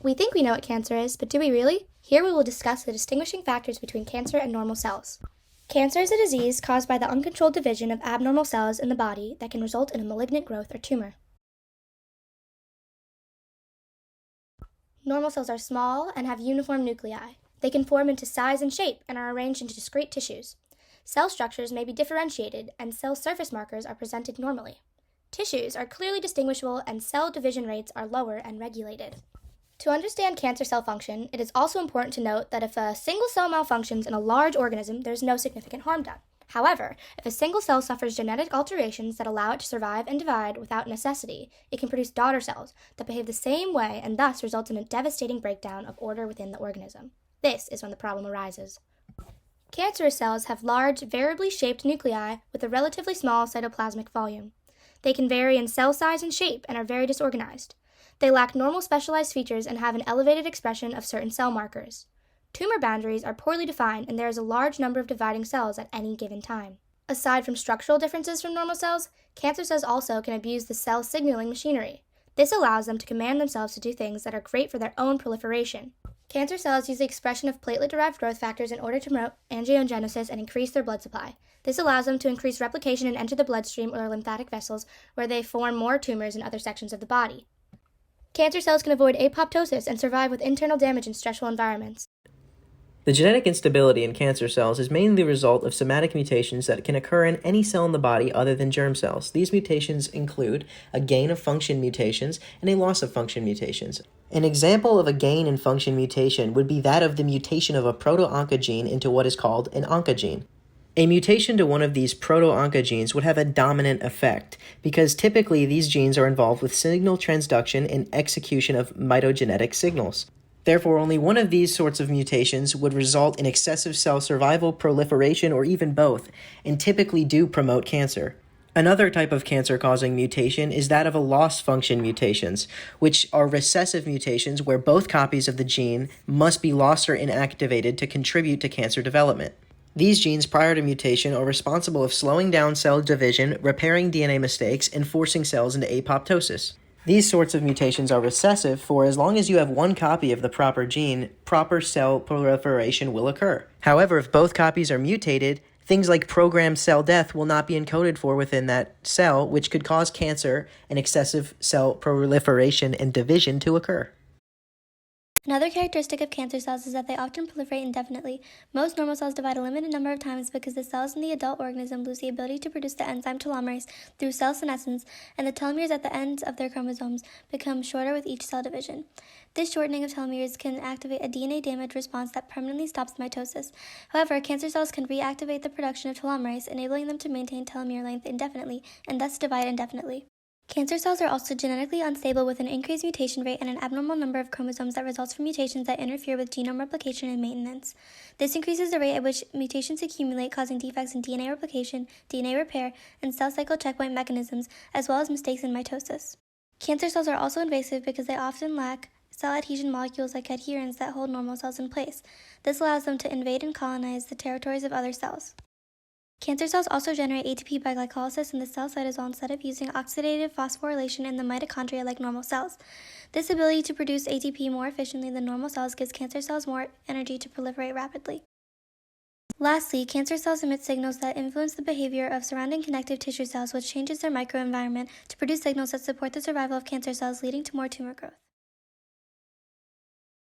We think we know what cancer is, but do we really? Here we will discuss the distinguishing factors between cancer and normal cells. Cancer is a disease caused by the uncontrolled division of abnormal cells in the body that can result in a malignant growth or tumor. Normal cells are small and have uniform nuclei. They can form into size and shape and are arranged into discrete tissues. Cell structures may be differentiated, and cell surface markers are presented normally. Tissues are clearly distinguishable, and cell division rates are lower and regulated. To understand cancer cell function, it is also important to note that if a single cell malfunctions in a large organism, there is no significant harm done. However, if a single cell suffers genetic alterations that allow it to survive and divide without necessity, it can produce daughter cells that behave the same way and thus results in a devastating breakdown of order within the organism. This is when the problem arises. Cancerous cells have large, variably shaped nuclei with a relatively small cytoplasmic volume. They can vary in cell size and shape and are very disorganized. They lack normal specialized features and have an elevated expression of certain cell markers. Tumor boundaries are poorly defined, and there is a large number of dividing cells at any given time. Aside from structural differences from normal cells, cancer cells also can abuse the cell signaling machinery. This allows them to command themselves to do things that are great for their own proliferation. Cancer cells use the expression of platelet-derived growth factors in order to promote angiogenesis and increase their blood supply. This allows them to increase replication and enter the bloodstream or lymphatic vessels, where they form more tumors in other sections of the body. Cancer cells can avoid apoptosis and survive with internal damage in stressful environments. The genetic instability in cancer cells is mainly the result of somatic mutations that can occur in any cell in the body other than germ cells. These mutations include a gain of function mutations and a loss of function mutations. An example of a gain in function mutation would be that of the mutation of a proto-oncogene into what is called an oncogene. A mutation to one of these proto-oncogenes would have a dominant effect, because typically these genes are involved with signal transduction and execution of mitogenetic signals. Therefore, only one of these sorts of mutations would result in excessive cell survival, proliferation, or even both, and typically do promote cancer. Another type of cancer-causing mutation is that of a loss-function mutations, which are recessive mutations where both copies of the gene must be lost or inactivated to contribute to cancer development. These genes prior to mutation are responsible of slowing down cell division, repairing DNA mistakes, and forcing cells into apoptosis. These sorts of mutations are recessive, for as long as you have one copy of the proper gene, proper cell proliferation will occur. However, if both copies are mutated, things like programmed cell death will not be encoded for within that cell, which could cause cancer and excessive cell proliferation and division to occur. Another characteristic of cancer cells is that they often proliferate indefinitely. Most normal cells divide a limited number of times because the cells in the adult organism lose the ability to produce the enzyme telomerase through cell senescence, and the telomeres at the ends of their chromosomes become shorter with each cell division. This shortening of telomeres can activate a DNA damage response that permanently stops mitosis. However, cancer cells can reactivate the production of telomerase, enabling them to maintain telomere length indefinitely and thus divide indefinitely. Cancer cells are also genetically unstable with an increased mutation rate and an abnormal number of chromosomes that results from mutations that interfere with genome replication and maintenance. This increases the rate at which mutations accumulate, causing defects in DNA replication, DNA repair, and cell cycle checkpoint mechanisms, as well as mistakes in mitosis. Cancer cells are also invasive because they often lack cell adhesion molecules like adherins that hold normal cells in place. This allows them to invade and colonize the territories of other cells. Cancer cells also generate ATP by glycolysis in the cell cytosol instead of using oxidative phosphorylation in the mitochondria like normal cells. This ability to produce ATP more efficiently than normal cells gives cancer cells more energy to proliferate rapidly. Lastly, cancer cells emit signals that influence the behavior of surrounding connective tissue cells, which changes their microenvironment to produce signals that support the survival of cancer cells, leading to more tumor growth.